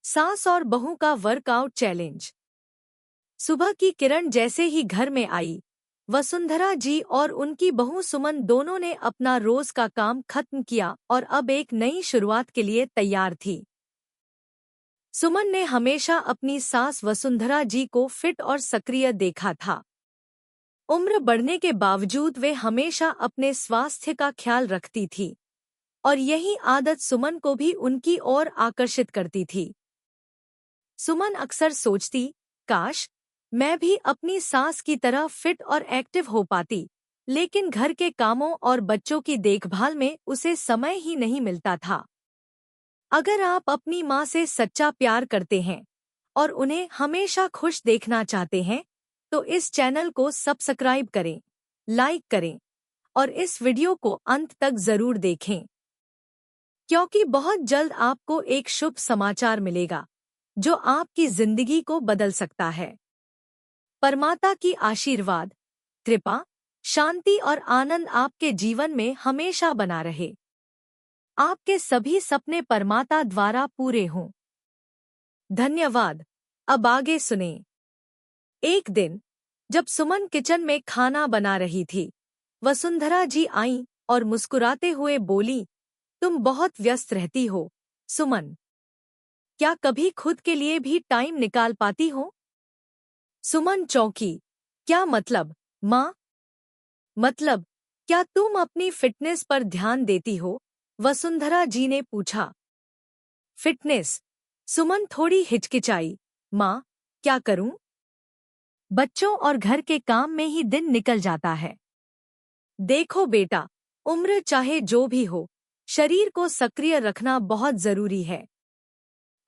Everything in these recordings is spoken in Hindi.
सास और बहू का वर्कआउट चैलेंज। सुबह की किरण जैसे ही घर में आई, वसुंधरा जी और उनकी बहू सुमन दोनों ने अपना रोज का काम खत्म किया और अब एक नई शुरुआत के लिए तैयार थी। सुमन ने हमेशा अपनी सास वसुंधरा जी को फिट और सक्रिय देखा था। उम्र बढ़ने के बावजूद वे हमेशा अपने स्वास्थ्य का ख्याल रखती थी और यही आदत सुमन को भी उनकी ओर आकर्षित करती थी। सुमन अक्सर सोचती, काश मैं भी अपनी सास की तरह फिट और एक्टिव हो पाती, लेकिन घर के कामों और बच्चों की देखभाल में उसे समय ही नहीं मिलता था। अगर आप अपनी माँ से सच्चा प्यार करते हैं और उन्हें हमेशा खुश देखना चाहते हैं, तो इस चैनल को सब्सक्राइब करें, लाइक करें और इस वीडियो को अंत तक जरूर देखें, क्योंकि बहुत जल्द आपको एक शुभ समाचार मिलेगा जो आपकी जिंदगी को बदल सकता है। परमात्मा की आशीर्वाद, कृपा, शांति और आनंद आपके जीवन में हमेशा बना रहे। आपके सभी सपने परमात्मा द्वारा पूरे हों। धन्यवाद। अब आगे सुनें। एक दिन जब सुमन किचन में खाना बना रही थी, वसुंधरा जी आईं और मुस्कुराते हुए बोली, तुम बहुत व्यस्त रहती हो, सुमन। क्या कभी खुद के लिए भी टाइम निकाल पाती हो? सुमन चौंकी। क्या मतलब, माँ? मतलब, क्या तुम अपनी फिटनेस पर ध्यान देती हो? वसुंधरा जी ने पूछा। फिटनेस? सुमन थोड़ी हिचकिचाई। माँ, क्या करूं? बच्चों और घर के काम में ही दिन निकल जाता है। देखो बेटा, उम्र चाहे जो भी हो, शरीर को सक्रिय रखना बहुत जरूरी है।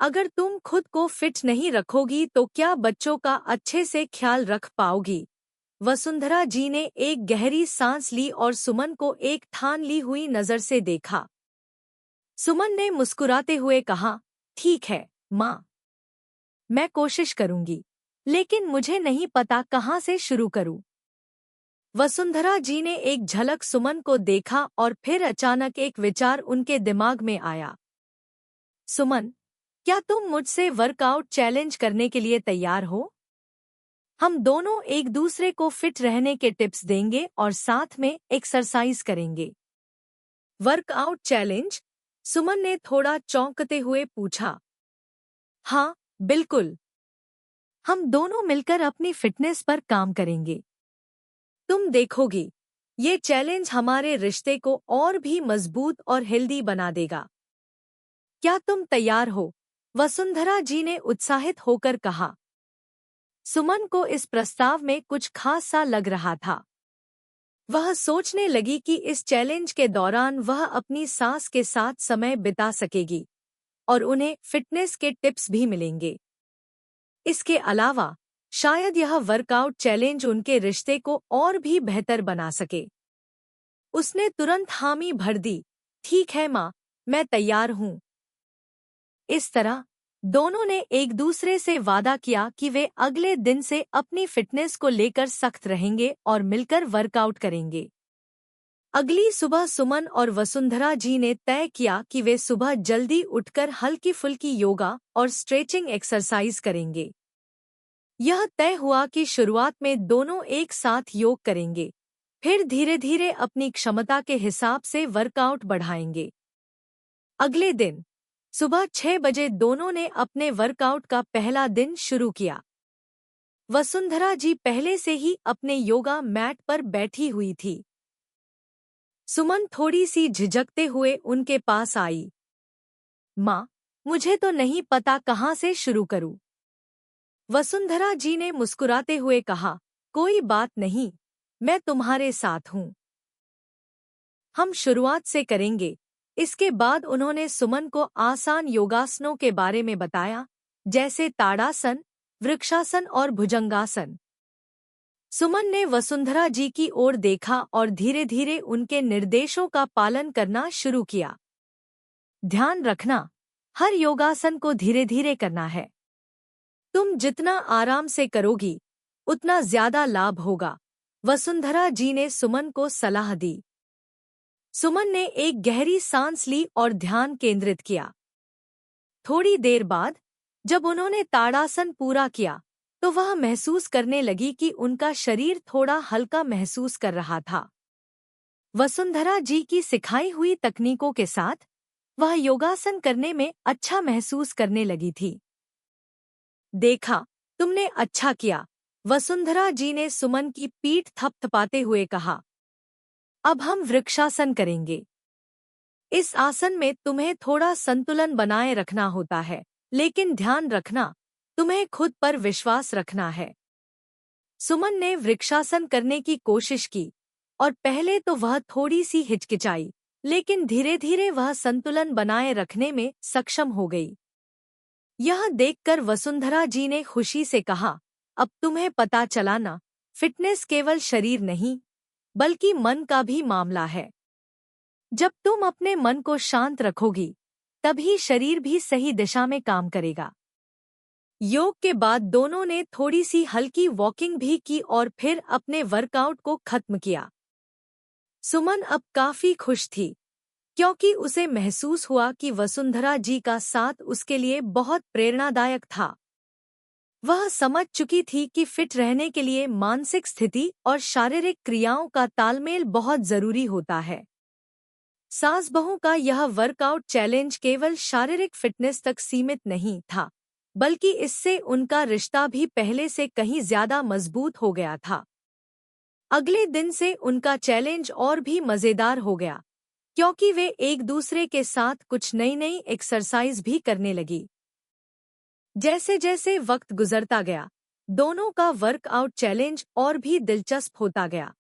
अगर तुम खुद को फिट नहीं रखोगी तो क्या बच्चों का अच्छे से ख्याल रख पाओगी? वसुंधरा जी ने एक गहरी सांस ली और सुमन को एक ठान ली हुई नजर से देखा। सुमन ने मुस्कुराते हुए कहा, ठीक है, माँ। मैं कोशिश करूंगी, लेकिन मुझे नहीं पता कहाँ से शुरू करूं। वसुंधरा जी ने एक झलक सुमन को देखा और फिर अचानक एक विचार उनके दिमाग में आया। सुमन, क्या तुम मुझसे वर्कआउट चैलेंज करने के लिए तैयार हो? हम दोनों एक दूसरे को फिट रहने के टिप्स देंगे और साथ में एक्सरसाइज करेंगे। Workout challenge? सुमन ने थोड़ा चौंकते हुए पूछा। हाँ, बिल्कुल। हम दोनों मिलकर अपनी फिटनेस पर काम करेंगे। तुम देखोगी, ये चैलेंज हमारे रिश्ते को और भी मजबूत और हेल्दी बना देगा। क्या तुम तैयार हो? वसुंधरा जी ने उत्साहित होकर कहा। सुमन को इस प्रस्ताव में कुछ खास सा लग रहा था। वह सोचने लगी कि इस चैलेंज के दौरान वह अपनी सास के साथ समय बिता सकेगी और उन्हें फिटनेस के टिप्स भी मिलेंगे। इसके अलावा शायद यह वर्कआउट चैलेंज उनके रिश्ते को और भी बेहतर बना सके। उसने तुरंत हामी भर दी। ठीक है माँ, मैं तैयार हूँ। इस तरह दोनों ने एक दूसरे से वादा किया कि वे अगले दिन से अपनी फिटनेस को लेकर सख्त रहेंगे और मिलकर वर्कआउट करेंगे। अगली सुबह सुमन और वसुंधरा जी ने तय किया कि वे सुबह जल्दी उठकर हल्की फुल्की योगा और स्ट्रेचिंग एक्सरसाइज करेंगे। यह तय हुआ कि शुरुआत में दोनों एक साथ योग करेंगे, फिर धीरे धीरे अपनी क्षमता के हिसाब से वर्कआउट बढ़ाएंगे। अगले दिन सुबह 6 बजे दोनों ने अपने वर्कआउट का पहला दिन शुरू किया। वसुंधरा जी पहले से ही अपने योगा मैट पर बैठी हुई थी। सुमन थोड़ी सी झिझकते हुए उनके पास आई। माँ, मुझे तो नहीं पता कहाँ से शुरू करूँ। वसुंधरा जी ने मुस्कुराते हुए कहा, कोई बात नहीं, मैं तुम्हारे साथ हूँ। हम शुरुआत से करेंगे। इसके बाद उन्होंने सुमन को आसान योगासनों के बारे में बताया, जैसे ताड़ासन, वृक्षासन और भुजंगासन। सुमन ने वसुंधरा जी की ओर देखा और धीरे धीरे उनके निर्देशों का पालन करना शुरू किया। ध्यान रखना, हर योगासन को धीरे धीरे करना है। तुम जितना आराम से करोगी, उतना ज्यादा लाभ होगा, वसुंधरा जी ने सुमन को सलाह दी। सुमन ने एक गहरी सांस ली और ध्यान केंद्रित किया। थोड़ी देर बाद जब उन्होंने ताड़ासन पूरा किया तो वह महसूस करने लगी कि उनका शरीर थोड़ा हल्का महसूस कर रहा था। वसुंधरा जी की सिखाई हुई तकनीकों के साथ वह योगासन करने में अच्छा महसूस करने लगी थी। देखा, तुमने अच्छा किया, वसुंधरा जी ने सुमन की पीठ थपथपाते हुए कहा। अब हम वृक्षासन करेंगे। इस आसन में तुम्हें थोड़ा संतुलन बनाए रखना होता है, लेकिन ध्यान रखना, तुम्हें खुद पर विश्वास रखना है। सुमन ने वृक्षासन करने की कोशिश की और पहले तो वह थोड़ी सी हिचकिचाई, लेकिन धीरे धीरे वह संतुलन बनाए रखने में सक्षम हो गई। यह देखकर वसुंधरा जी ने खुशी से कहा, अब तुम्हें पता चला ना, फिटनेस केवल शरीर नहीं बल्कि मन का भी मामला है। जब तुम अपने मन को शांत रखोगी तभी शरीर भी सही दिशा में काम करेगा। योग के बाद दोनों ने थोड़ी सी हल्की वॉकिंग भी की और फिर अपने वर्कआउट को खत्म किया। सुमन अब काफी खुश थी क्योंकि उसे महसूस हुआ कि वसुंधरा जी का साथ उसके लिए बहुत प्रेरणादायक था। वह समझ चुकी थी कि फिट रहने के लिए मानसिक स्थिति और शारीरिक क्रियाओं का तालमेल बहुत जरूरी होता है। सास बहू का यह वर्कआउट चैलेंज केवल शारीरिक फिटनेस तक सीमित नहीं था, बल्कि इससे उनका रिश्ता भी पहले से कहीं ज्यादा मजबूत हो गया था। अगले दिन से उनका चैलेंज और भी मजेदार हो गया क्योंकि वे एक दूसरे के साथ कुछ नई नई एक्सरसाइज भी करने लगी। जैसे जैसे वक्त गुजरता गया, दोनों का वर्कआउट चैलेंज और भी दिलचस्प होता गया।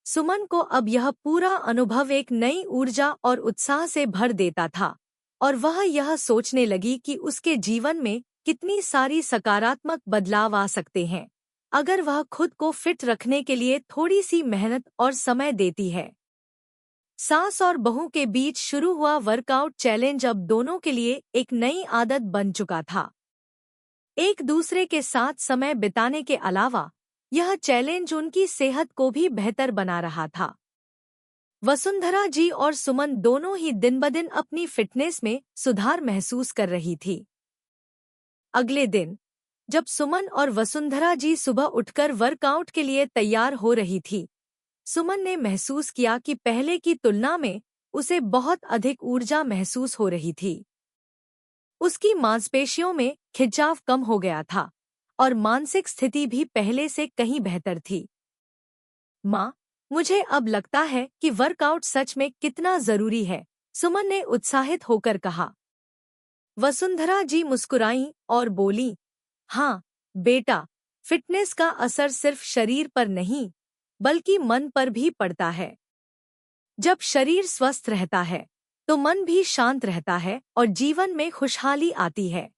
सुमन को अब यह पूरा अनुभव एक नई ऊर्जा और उत्साह से भर देता था और वह यह सोचने लगी कि उसके जीवन में कितनी सारी सकारात्मक बदलाव आ सकते हैं अगर वह खुद को फिट रखने के लिए थोड़ी सी मेहनत और समय देती है। सास और बहू के बीच शुरू हुआ वर्कआउट चैलेंज अब दोनों के लिए एक नई आदत बन चुका था। एक दूसरे के साथ समय बिताने के अलावा यह चैलेंज उनकी सेहत को भी बेहतर बना रहा था। वसुंधरा जी और सुमन दोनों ही दिन-ब-दिन अपनी फिटनेस में सुधार महसूस कर रही थी। अगले दिन जब सुमन और वसुंधरा जी सुबह उठकर वर्कआउट के लिए तैयार हो रही थी, सुमन ने महसूस किया कि पहले की तुलना में उसे बहुत अधिक ऊर्जा महसूस हो रही थी। उसकी मांसपेशियों में खिंचाव कम हो गया था और मानसिक स्थिति भी पहले से कहीं बेहतर थी। माँ, मुझे अब लगता है कि वर्कआउट सच में कितना जरूरी है, सुमन ने उत्साहित होकर कहा। वसुंधरा जी मुस्कुराईं और बोली, हाँ बेटा, फिटनेस का असर सिर्फ शरीर पर नहीं बल्कि मन पर भी पड़ता है। जब शरीर स्वस्थ रहता है तो मन भी शांत रहता है और जीवन में खुशहाली आती है।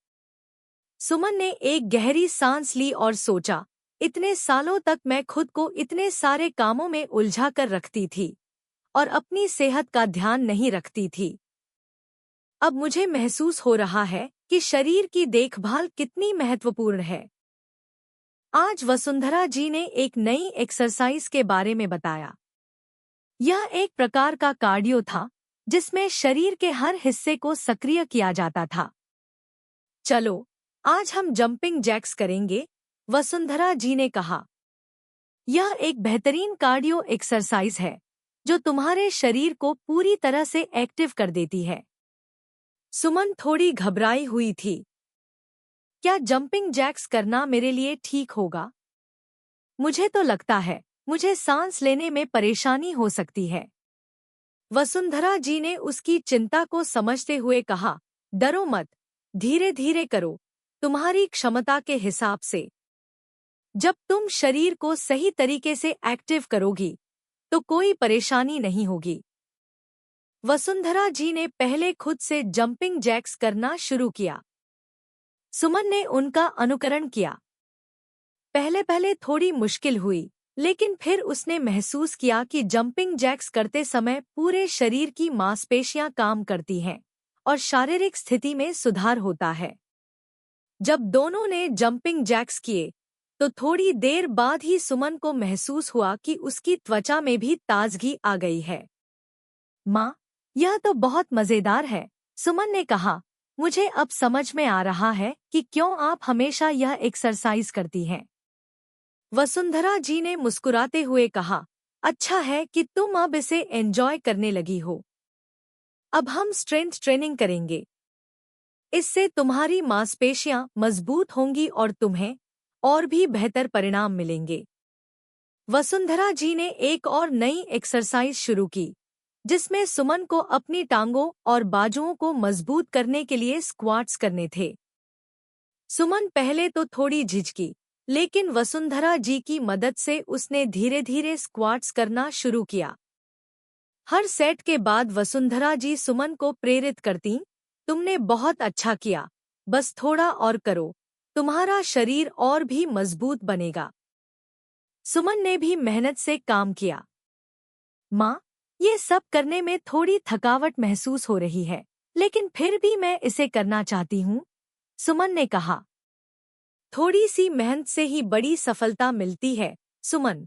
सुमन ने एक गहरी सांस ली और सोचा, इतने सालों तक मैं खुद को इतने सारे कामों में उलझा कर रखती थी और अपनी सेहत का ध्यान नहीं रखती थी। अब मुझे महसूस हो रहा है कि शरीर की देखभाल कितनी महत्वपूर्ण है। आज वसुंधरा जी ने एक नई एक्सरसाइज के बारे में बताया। यह एक प्रकार का कार्डियो था जिसमें शरीर के हर हिस्से को सक्रिय किया जाता था। चलो, आज हम जंपिंग जैक्स करेंगे, वसुंधरा जी ने कहा। यह एक बेहतरीन कार्डियो एक्सरसाइज है जो तुम्हारे शरीर को पूरी तरह से एक्टिव कर देती है। सुमन थोड़ी घबराई हुई थी। क्या जंपिंग जैक्स करना मेरे लिए ठीक होगा? मुझे तो लगता है मुझे सांस लेने में परेशानी हो सकती है। वसुंधरा जी ने उसकी चिंता को समझते हुए कहा, डरो मत, धीरे धीरे करो, तुम्हारी क्षमता के हिसाब से। जब तुम शरीर को सही तरीके से एक्टिव करोगी तो कोई परेशानी नहीं होगी। वसुंधरा जी ने पहले खुद से जंपिंग जैक्स करना शुरू किया। सुमन ने उनका अनुकरण किया। पहले पहले थोड़ी मुश्किल हुई, लेकिन फिर उसने महसूस किया कि जंपिंग जैक्स करते समय पूरे शरीर की मांसपेशियां काम करती हैं और शारीरिक स्थिति में सुधार होता है। जब दोनों ने जंपिंग जैक्स किए तो थोड़ी देर बाद ही सुमन को महसूस हुआ कि उसकी त्वचा में भी ताजगी आ गई है। माँ, यह तो बहुत मजेदार है, सुमन ने कहा। मुझे अब समझ में आ रहा है कि क्यों आप हमेशा यह एक्सरसाइज करती हैं। वसुंधरा जी ने मुस्कुराते हुए कहा, अच्छा है कि तुम अब इसे एंजॉय करने लगी हो। अब हम स्ट्रेंथ ट्रेनिंग करेंगे। इससे तुम्हारी मांसपेशियां मजबूत होंगी और तुम्हें और भी बेहतर परिणाम मिलेंगे। वसुंधरा जी ने एक और नई एक्सरसाइज शुरू की, जिसमें सुमन को अपनी टांगों और बाजुओं को मजबूत करने के लिए स्क्वाट्स करने थे। सुमन पहले तो थोड़ी झिझकी, लेकिन वसुंधरा जी की मदद से उसने धीरे धीरे स्क्वाट्स करना शुरू किया। हर सेट के बाद वसुंधरा जी सुमन को प्रेरित करती, तुमने बहुत अच्छा किया, बस थोड़ा और करो, तुम्हारा शरीर और भी मजबूत बनेगा। सुमन ने भी मेहनत से काम किया। माँ, ये सब करने में थोड़ी थकावट महसूस हो रही है, लेकिन फिर भी मैं इसे करना चाहती हूँ, सुमन ने कहा। थोड़ी सी मेहनत से ही बड़ी सफलता मिलती है, सुमन।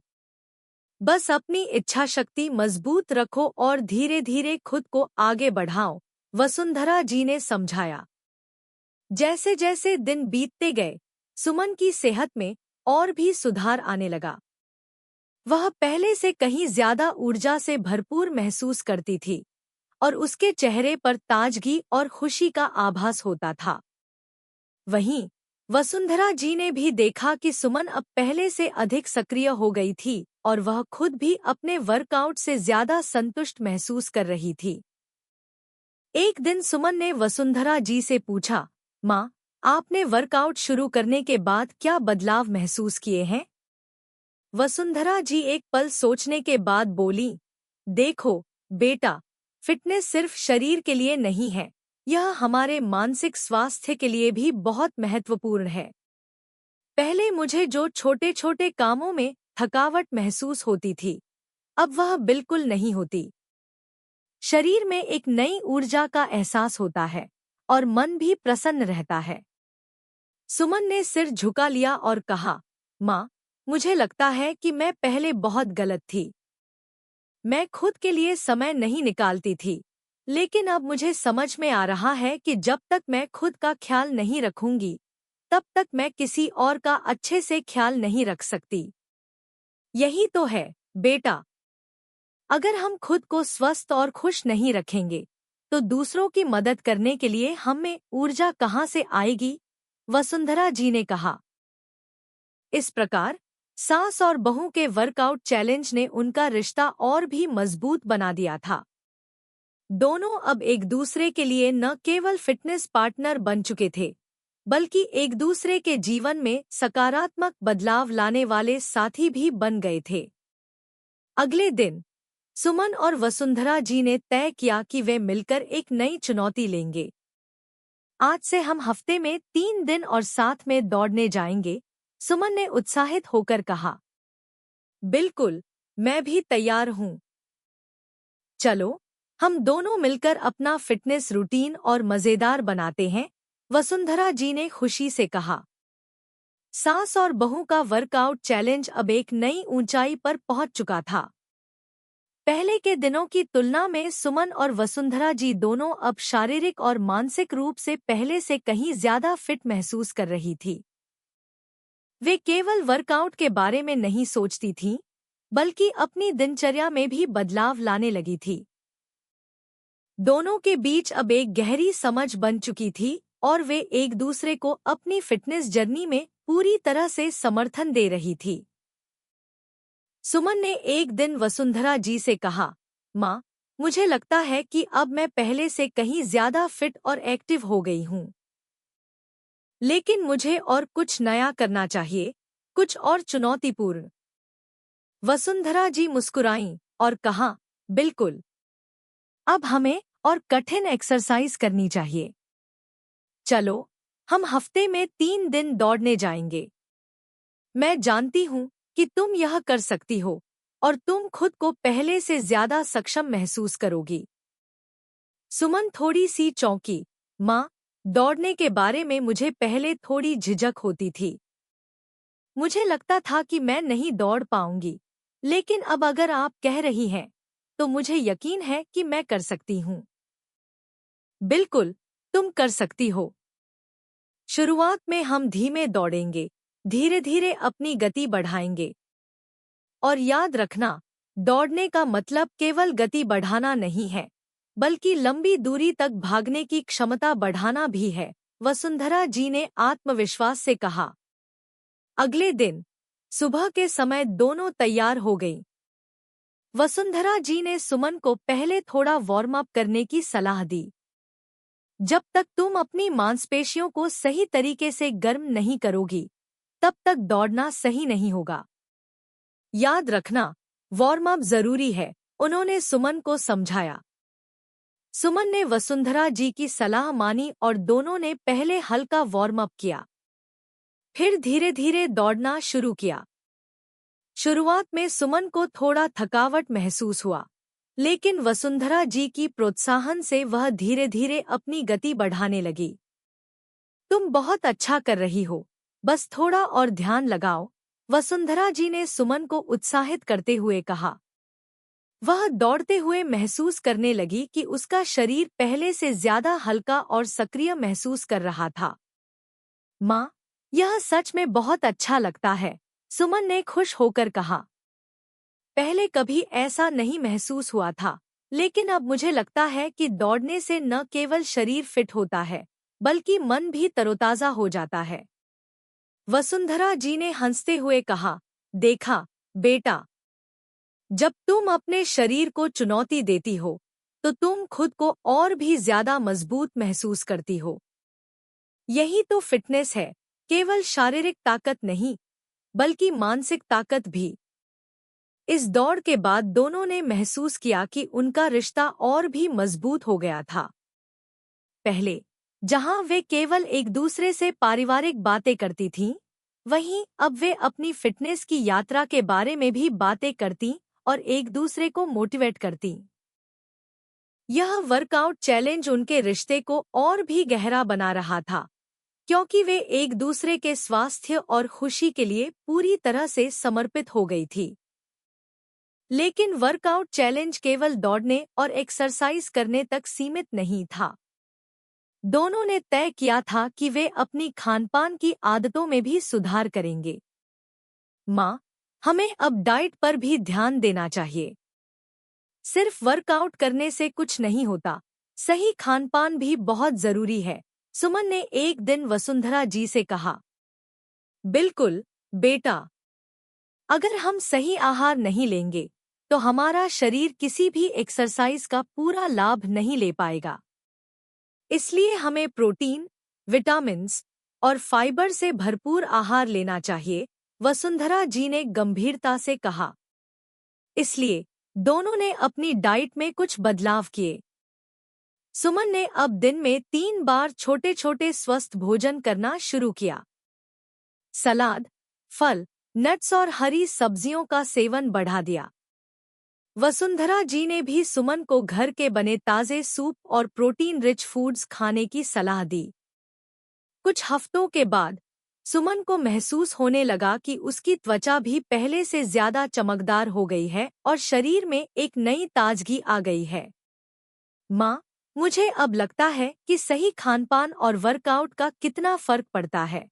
बस अपनी इच्छा शक्ति मजबूत रखो और धीरे धीरे खुद को आगे बढ़ाओ, वसुंधरा जी ने समझाया। जैसे जैसे दिन बीतते गए, सुमन की सेहत में और भी सुधार आने लगा। वह पहले से कहीं ज्यादा ऊर्जा से भरपूर महसूस करती थी और उसके चेहरे पर ताजगी और खुशी का आभास होता था। वहीं वसुंधरा जी ने भी देखा कि सुमन अब पहले से अधिक सक्रिय हो गई थी और वह खुद भी अपने वर्कआउट से ज्यादा संतुष्ट महसूस कर रही थी। एक दिन सुमन ने वसुंधरा जी से पूछा, माँ, आपने वर्कआउट शुरू करने के बाद क्या बदलाव महसूस किए हैं? वसुंधरा जी एक पल सोचने के बाद बोली, देखो बेटा, फिटनेस सिर्फ शरीर के लिए नहीं है, यह हमारे मानसिक स्वास्थ्य के लिए भी बहुत महत्वपूर्ण है। पहले मुझे जो छोटे छोटे कामों में थकावट महसूस होती थी, अब वह बिल्कुल नहीं होती। शरीर में एक नई ऊर्जा का एहसास होता है और मन भी प्रसन्न रहता है। सुमन ने सिर झुका लिया और कहा, माँ, मुझे लगता है कि मैं पहले बहुत गलत थी। मैं खुद के लिए समय नहीं निकालती थी, लेकिन अब मुझे समझ में आ रहा है कि जब तक मैं खुद का ख्याल नहीं रखूंगी, तब तक मैं किसी और का अच्छे से ख्याल नहीं रख सकती। यही तो है, बेटा। अगर हम खुद को स्वस्थ और खुश नहीं रखेंगे, तो दूसरों की मदद करने के लिए हमें ऊर्जा कहाँ से आएगी? वसुंधरा जी ने कहा। इस प्रकार सास और बहू के वर्कआउट चैलेंज ने उनका रिश्ता और भी मजबूत बना दिया था। दोनों अब एक दूसरे के लिए न केवल फिटनेस पार्टनर बन चुके थे, बल्कि एक दूसरे के जीवन में सकारात्मक बदलाव लाने वाले साथी भी बन गए थे। अगले दिन सुमन और वसुंधरा जी ने तय किया कि वे मिलकर एक नई चुनौती लेंगे। आज से हम हफ्ते में 3 दिन और साथ में दौड़ने जाएंगे, सुमन ने उत्साहित होकर कहा। बिल्कुल, मैं भी तैयार हूँ। चलो, हम दोनों मिलकर अपना फिटनेस रूटीन और मजेदार बनाते हैं, वसुंधरा जी ने खुशी से कहा। सास और बहू का वर्कआउट चैलेंज अब एक नई ऊंचाई पर पहुंच चुका था। पहले के दिनों की तुलना में सुमन और वसुंधरा जी दोनों अब शारीरिक और मानसिक रूप से पहले से कहीं ज्यादा फिट महसूस कर रही थी। वे केवल वर्कआउट के बारे में नहीं सोचती थीं, बल्कि अपनी दिनचर्या में भी बदलाव लाने लगी थी। दोनों के बीच अब एक गहरी समझ बन चुकी थी और वे एक दूसरे को अपनी फिटनेस जर्नी में पूरी तरह से समर्थन दे रही थी। सुमन ने एक दिन वसुंधरा जी से कहा, माँ, मुझे लगता है कि अब मैं पहले से कहीं ज्यादा फिट और एक्टिव हो गई हूँ। लेकिन मुझे और कुछ नया करना चाहिए, कुछ और चुनौतीपूर्ण। वसुंधरा जी मुस्कुराईं और कहा, बिल्कुल। अब हमें और कठिन एक्सरसाइज करनी चाहिए। चलो, हम हफ्ते में 3 दिन दौड़ने जाएंगे। मैं जानती हूँ कि तुम यह कर सकती हो और तुम खुद को पहले से ज्यादा सक्षम महसूस करोगी। सुमन थोड़ी सी चौंकी। माँ, दौड़ने के बारे में मुझे पहले थोड़ी झिझक होती थी। मुझे लगता था कि मैं नहीं दौड़ पाऊंगी, लेकिन अब अगर आप कह रही हैं, तो मुझे यकीन है कि मैं कर सकती हूँ। बिल्कुल, तुम कर सकती हो। शुरुआत में हम धीमे दौड़ेंगे, धीरे धीरे अपनी गति बढ़ाएंगे। और याद रखना, दौड़ने का मतलब केवल गति बढ़ाना नहीं है, बल्कि लंबी दूरी तक भागने की क्षमता बढ़ाना भी है, वसुंधरा जी ने आत्मविश्वास से कहा। अगले दिन सुबह के समय दोनों तैयार हो गईं। वसुंधरा जी ने सुमन को पहले थोड़ा वार्म अप करने की सलाह दी। जब तक तुम अपनी मांसपेशियों को सही तरीके से गर्म नहीं करोगी, तब तक दौड़ना सही नहीं होगा। याद रखना, वार्म अप जरूरी है, उन्होंने सुमन को समझाया। सुमन ने वसुंधरा जी की सलाह मानी और दोनों ने पहले हल्का वार्म अप किया, फिर धीरे धीरे दौड़ना शुरू किया। शुरुआत में सुमन को थोड़ा थकावट महसूस हुआ, लेकिन वसुंधरा जी की प्रोत्साहन से वह धीरे धीरे अपनी गति बढ़ाने लगी। तुम बहुत अच्छा कर रही हो, बस थोड़ा और ध्यान लगाओ, वसुंधरा जी ने सुमन को उत्साहित करते हुए कहा। वह दौड़ते हुए महसूस करने लगी कि उसका शरीर पहले से ज्यादा हल्का और सक्रिय महसूस कर रहा था। माँ, यह सच में बहुत अच्छा लगता है, सुमन ने खुश होकर कहा। पहले कभी ऐसा नहीं महसूस हुआ था, लेकिन अब मुझे लगता है कि दौड़ने से न केवल शरीर फिट होता है, बल्कि मन भी तरोताजा हो जाता है। वसुंधरा जी ने हंसते हुए कहा, देखा बेटा, जब तुम अपने शरीर को चुनौती देती हो, तो तुम खुद को और भी ज्यादा मजबूत महसूस करती हो। यही तो फिटनेस है, केवल शारीरिक ताकत नहीं, बल्कि मानसिक ताकत भी। इस दौड़ के बाद दोनों ने महसूस किया कि उनका रिश्ता और भी मजबूत हो गया था। पहले जहां वे केवल एक दूसरे से पारिवारिक बातें करती थीं, वहीं अब वे अपनी फिटनेस की यात्रा के बारे में भी बातें करती और एक दूसरे को मोटिवेट करती। यह वर्कआउट चैलेंज उनके रिश्ते को और भी गहरा बना रहा था, क्योंकि वे एक दूसरे के स्वास्थ्य और खुशी के लिए पूरी तरह से समर्पित हो गई थी। लेकिन वर्कआउट चैलेंज केवल दौड़ने और एक्सरसाइज करने तक सीमित नहीं था। दोनों ने तय किया था कि वे अपनी खानपान की आदतों में भी सुधार करेंगे। माँ, हमें अब डाइट पर भी ध्यान देना चाहिए। सिर्फ वर्कआउट करने से कुछ नहीं होता, सही खानपान भी बहुत जरूरी है, सुमन ने एक दिन वसुंधरा जी से कहा। बिल्कुल बेटा, अगर हम सही आहार नहीं लेंगे, तो हमारा शरीर किसी भी एक्सरसाइज का पूरा लाभ नहीं ले पाएगा। इसलिए हमें प्रोटीन, विटामिन्स और फाइबर से भरपूर आहार लेना चाहिए, वसुंधरा जी ने गंभीरता से कहा। इसलिए दोनों ने अपनी डाइट में कुछ बदलाव किए। सुमन ने अब दिन में 3 बार छोटे छोटे स्वस्थ भोजन करना शुरू किया। सलाद, फल, नट्स और हरी सब्जियों का सेवन बढ़ा दिया। वसुंधरा जी ने भी सुमन को घर के बने ताज़े सूप और प्रोटीन रिच फूड्स खाने की सलाह दी। कुछ हफ्तों के बाद सुमन को महसूस होने लगा कि उसकी त्वचा भी पहले से ज्यादा चमकदार हो गई है और शरीर में एक नई ताजगी आ गई है। माँ, मुझे अब लगता है कि सही खानपान और वर्कआउट का कितना फर्क पड़ता है।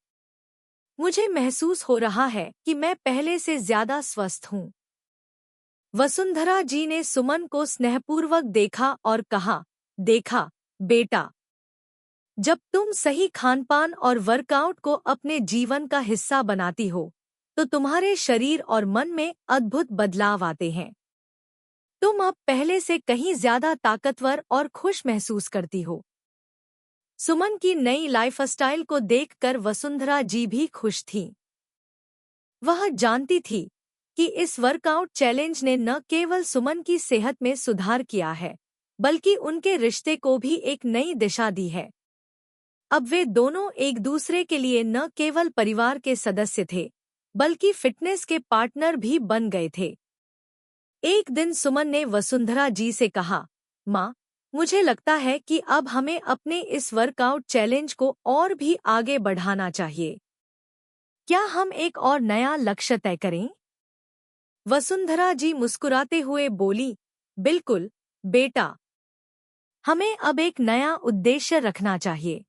मुझे महसूस हो रहा है कि मैं पहले से ज्यादा स्वस्थ हूँ। वसुंधरा जी ने सुमन को स्नेहपूर्वक देखा और कहा, देखा बेटा, जब तुम सही खानपान और वर्कआउट को अपने जीवन का हिस्सा बनाती हो, तो तुम्हारे शरीर और मन में अद्भुत बदलाव आते हैं। तुम अब पहले से कहीं ज्यादा ताकतवर और खुश महसूस करती हो। सुमन की नई लाइफस्टाइल को देखकर वसुंधरा जी भी खुश थीं। वह जानती थी कि इस वर्कआउट चैलेंज ने न केवल सुमन की सेहत में सुधार किया है, बल्कि उनके रिश्ते को भी एक नई दिशा दी है। अब वे दोनों एक दूसरे के लिए न केवल परिवार के सदस्य थे, बल्कि फिटनेस के पार्टनर भी बन गए थे। एक दिन सुमन ने वसुंधरा जी से कहा, माँ, मुझे लगता है कि अब हमें अपने इस वर्कआउट चैलेंज को और भी आगे बढ़ाना चाहिए। क्या हम एक और नया लक्ष्य तय करें? वसुंधरा जी मुस्कुराते हुए बोली, बिल्कुल बेटा। हमें अब एक नया उद्देश्य रखना चाहिए।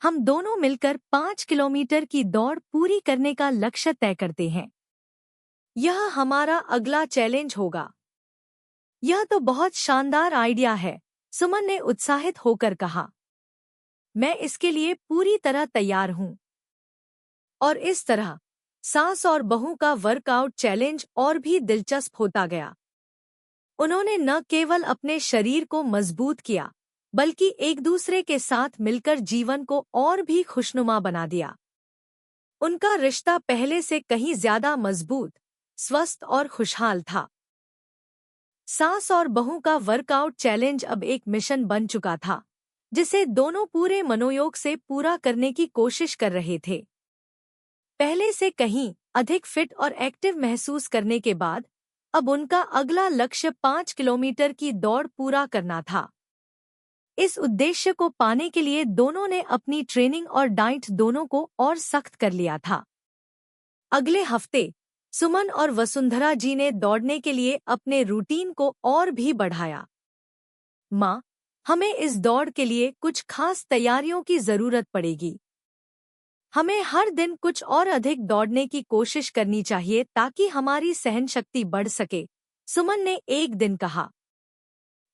हम दोनों मिलकर 5 किलोमीटर की दौड़ पूरी करने का लक्ष्य तय करते हैं। यह हमारा अगला चैलेंज होगा। यह तो बहुत शानदार आइडिया है, सुमन ने उत्साहित होकर कहा। मैं इसके लिए पूरी तरह तैयार हूँ। और इस तरह सास और बहू का वर्कआउट चैलेंज और भी दिलचस्प होता गया। उन्होंने न केवल अपने शरीर को मजबूत किया, बल्कि एक दूसरे के साथ मिलकर जीवन को और भी खुशनुमा बना दिया। उनका रिश्ता पहले से कहीं ज्यादा मजबूत, स्वस्थ और खुशहाल था। सास और बहू का वर्कआउट चैलेंज अब एक मिशन बन चुका था, जिसे दोनों पूरे मनोयोग से पूरा करने की कोशिश कर रहे थे। पहले से कहीं अधिक फिट और एक्टिव महसूस करने के बाद अब उनका अगला लक्ष्य 5 किलोमीटर की दौड़ पूरा करना था। इस उद्देश्य को पाने के लिए दोनों ने अपनी ट्रेनिंग और डाइट दोनों को और सख्त कर लिया था। अगले हफ्ते सुमन और वसुंधरा जी ने दौड़ने के लिए अपने रूटीन को और भी बढ़ाया। माँ, हमें इस दौड़ के लिए कुछ खास तैयारियों की जरूरत पड़ेगी। हमें हर दिन कुछ और अधिक दौड़ने की कोशिश करनी चाहिए ताकि हमारी सहनशक्ति बढ़ सके, सुमन ने एक दिन कहा।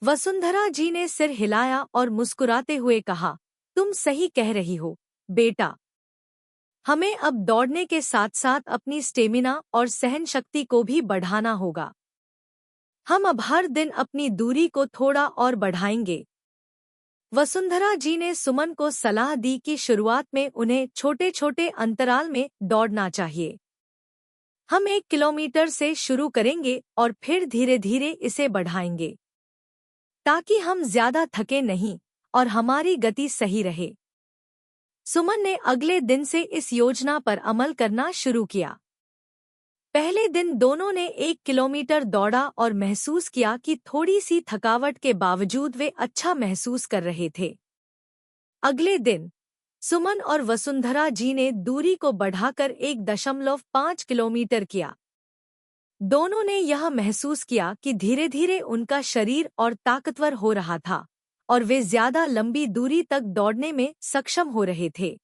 वसुंधरा जी ने सिर हिलाया और मुस्कुराते हुए कहा, तुम सही कह रही हो, बेटा। हमें अब दौड़ने के साथ साथ अपनी स्टेमिना और सहनशक्ति को भी बढ़ाना होगा। हम अब हर दिन अपनी दूरी को थोड़ा और बढ़ाएंगे। वसुंधरा जी ने सुमन को सलाह दी कि शुरुआत में उन्हें छोटे छोटे अंतराल में दौड़ना चाहिए। हम 1 किलोमीटर से शुरू करेंगे और फिर धीरे धीरे इसे बढ़ाएंगे, ताकि हम ज्यादा थके नहीं और हमारी गति सही रहे। सुमन ने अगले दिन से इस योजना पर अमल करना शुरू किया। पहले दिन दोनों ने 1 किलोमीटर दौड़ा और महसूस किया कि थोड़ी सी थकावट के बावजूद वे अच्छा महसूस कर रहे थे। अगले दिन सुमन और वसुंधरा जी ने दूरी को बढ़ाकर 1.5 किलोमीटर किया। दोनों ने यह महसूस किया कि धीरे धीरे उनका शरीर और ताकतवर हो रहा था और वे ज्यादा लंबी दूरी तक दौड़ने में सक्षम हो रहे थे।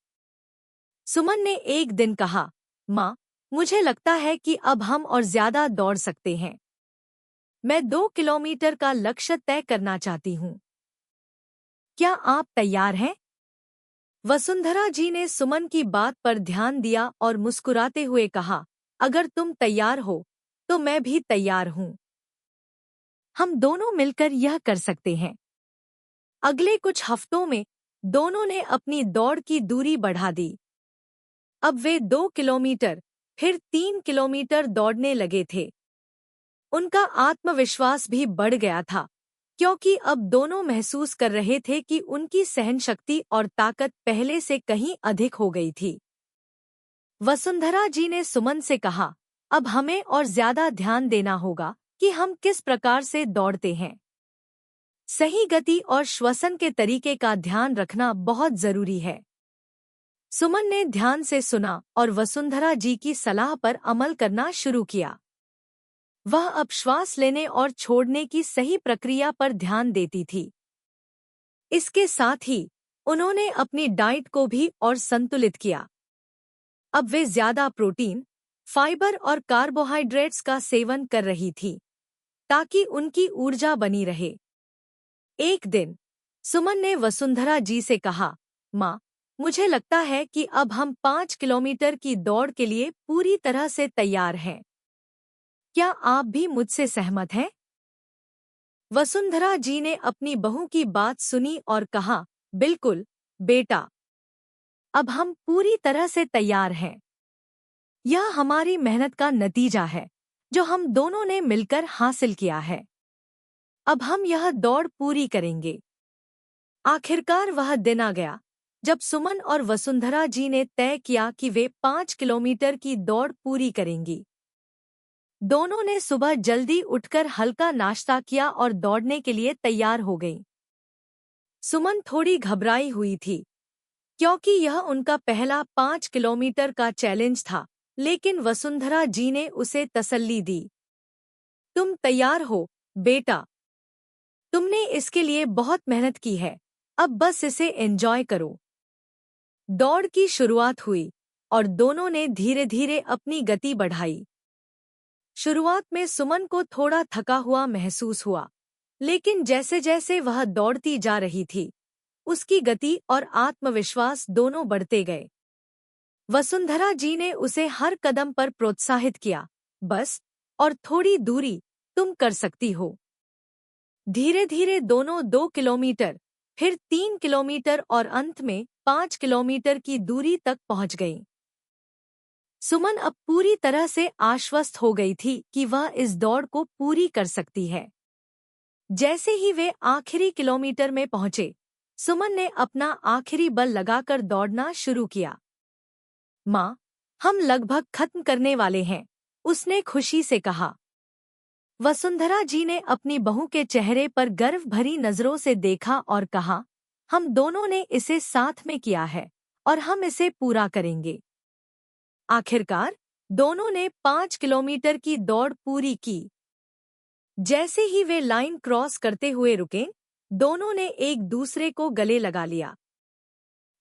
सुमन ने एक दिन कहा, माँ, मुझे लगता है कि अब हम और ज्यादा दौड़ सकते हैं। मैं 2 किलोमीटर का लक्ष्य तय करना चाहती हूँ। क्या आप तैयार हैं? वसुंधरा जी ने सुमन की बात पर ध्यान दिया और मुस्कुराते हुए कहा, अगर तुम तैयार हो तो मैं भी तैयार हूँ। हम दोनों मिलकर यह कर सकते हैं। अगले कुछ हफ्तों में दोनों ने अपनी दौड़ की दूरी बढ़ा दी। अब वे 2 किलोमीटर, फिर 3 किलोमीटर दौड़ने लगे थे। उनका आत्मविश्वास भी बढ़ गया था, क्योंकि अब दोनों महसूस कर रहे थे कि उनकी सहनशक्ति और ताकत पहले से कहीं अधिक हो गई थी। वसुंधरा जी ने सुमन से कहा, अब हमें और ज्यादा ध्यान देना होगा कि हम किस प्रकार से दौड़ते हैं। सही गति और श्वसन के तरीके का ध्यान रखना बहुत जरूरी है। सुमन ने ध्यान से सुना और वसुंधरा जी की सलाह पर अमल करना शुरू किया। वह अब श्वास लेने और छोड़ने की सही प्रक्रिया पर ध्यान देती थी। इसके साथ ही उन्होंने अपनी डाइट को भी और संतुलित किया। अब वे ज्यादा प्रोटीन, फाइबर और कार्बोहाइड्रेट्स का सेवन कर रही थी, ताकि उनकी ऊर्जा बनी रहे। एक दिन सुमन ने वसुंधरा जी से कहा, माँ, मुझे लगता है कि अब हम 5 किलोमीटर की दौड़ के लिए पूरी तरह से तैयार हैं। क्या आप भी मुझसे सहमत हैं? वसुंधरा जी ने अपनी बहू की बात सुनी और कहा, बिल्कुल, बेटा। अब हम पूरी तरह से तैयार हैं। यह हमारी मेहनत का नतीजा है, जो हम दोनों ने मिलकर हासिल किया है। अब हम यह दौड़ पूरी करेंगे। आखिरकार वह दिन आ गया जब सुमन और वसुंधरा जी ने तय किया कि वे 5 किलोमीटर की दौड़ पूरी करेंगी। दोनों ने सुबह जल्दी उठकर हल्का नाश्ता किया और दौड़ने के लिए तैयार हो गईं। सुमन थोड़ी घबराई हुई थी, क्योंकि यह उनका पहला 5 किलोमीटर का चैलेंज था, लेकिन वसुंधरा जी ने उसे तसल्ली दी। तुम तैयार हो, बेटा? तुमने इसके लिए बहुत मेहनत की है, अब बस इसे एंजॉय करो। दौड़ की शुरुआत हुई और दोनों ने धीरे धीरे अपनी गति बढ़ाई। शुरुआत में सुमन को थोड़ा थका हुआ महसूस हुआ, लेकिन जैसे जैसे वह दौड़ती जा रही थी, उसकी गति और आत्मविश्वास दोनों बढ़ते गए। वसुंधरा जी ने उसे हर कदम पर प्रोत्साहित किया, बस और थोड़ी दूरी, तुम कर सकती हो। धीरे धीरे दोनों 2 किलोमीटर, फिर 3 किलोमीटर और अंत में 5 किलोमीटर की दूरी तक पहुंच गईं। सुमन अब पूरी तरह से आश्वस्त हो गई थी कि वह इस दौड़ को पूरी कर सकती है। जैसे ही वे आखिरी किलोमीटर में पहुंचे, सुमन ने अपना आखिरी बल लगाकर दौड़ना शुरू किया। माँ, हम लगभग खत्म करने वाले हैं, उसने खुशी से कहा। वसुंधरा जी ने अपनी बहू के चेहरे पर गर्व भरी नजरों से देखा और कहा, हम दोनों ने इसे साथ में किया है और हम इसे पूरा करेंगे। आखिरकार दोनों ने 5 किलोमीटर की दौड़ पूरी की। जैसे ही वे लाइन क्रॉस करते हुए रुके, दोनों ने एक दूसरे को गले लगा लिया।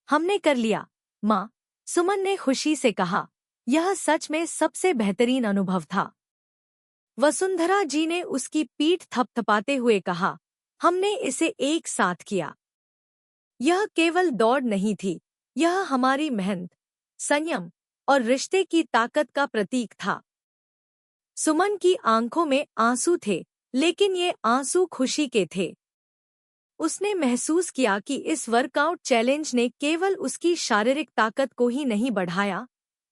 हमने कर लिया, माँ, सुमन ने खुशी से कहा। यह सच में सबसे बेहतरीन अनुभव था। वसुंधरा जी ने उसकी पीठ थपथपाते हुए कहा, हमने इसे एक साथ किया। यह केवल दौड़ नहीं थी, यह हमारी मेहनत, संयम और रिश्ते की ताकत का प्रतीक था। सुमन की आंखों में आंसू थे, लेकिन ये आंसू खुशी के थे। उसने महसूस किया कि इस वर्कआउट चैलेंज ने केवल उसकी शारीरिक ताकत को ही नहीं बढ़ाया,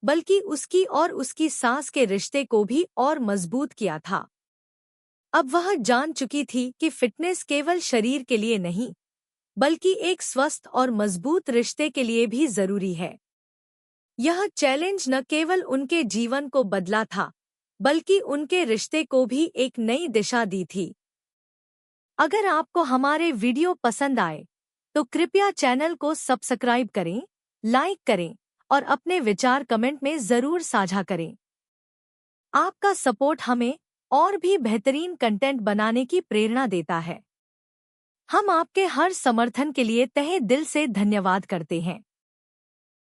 बल्कि उसकी और उसकी सास के रिश्ते को भी और मजबूत किया था। अब वह जान चुकी थी कि फिटनेस केवल शरीर के लिए नहीं, बल्कि एक स्वस्थ और मजबूत रिश्ते के लिए भी जरूरी है। यह चैलेंज न केवल उनके जीवन को बदला था, बल्कि उनके रिश्ते को भी एक नई दिशा दी थी। अगर आपको हमारे वीडियो पसंद आए, तो कृपया चैनल को सब्सक्राइब करें, लाइक करें और अपने विचार कमेंट में जरूर साझा करें। आपका सपोर्ट हमें और भी बेहतरीन कंटेंट बनाने की प्रेरणा देता है। हम आपके हर समर्थन के लिए तहे दिल से धन्यवाद करते हैं।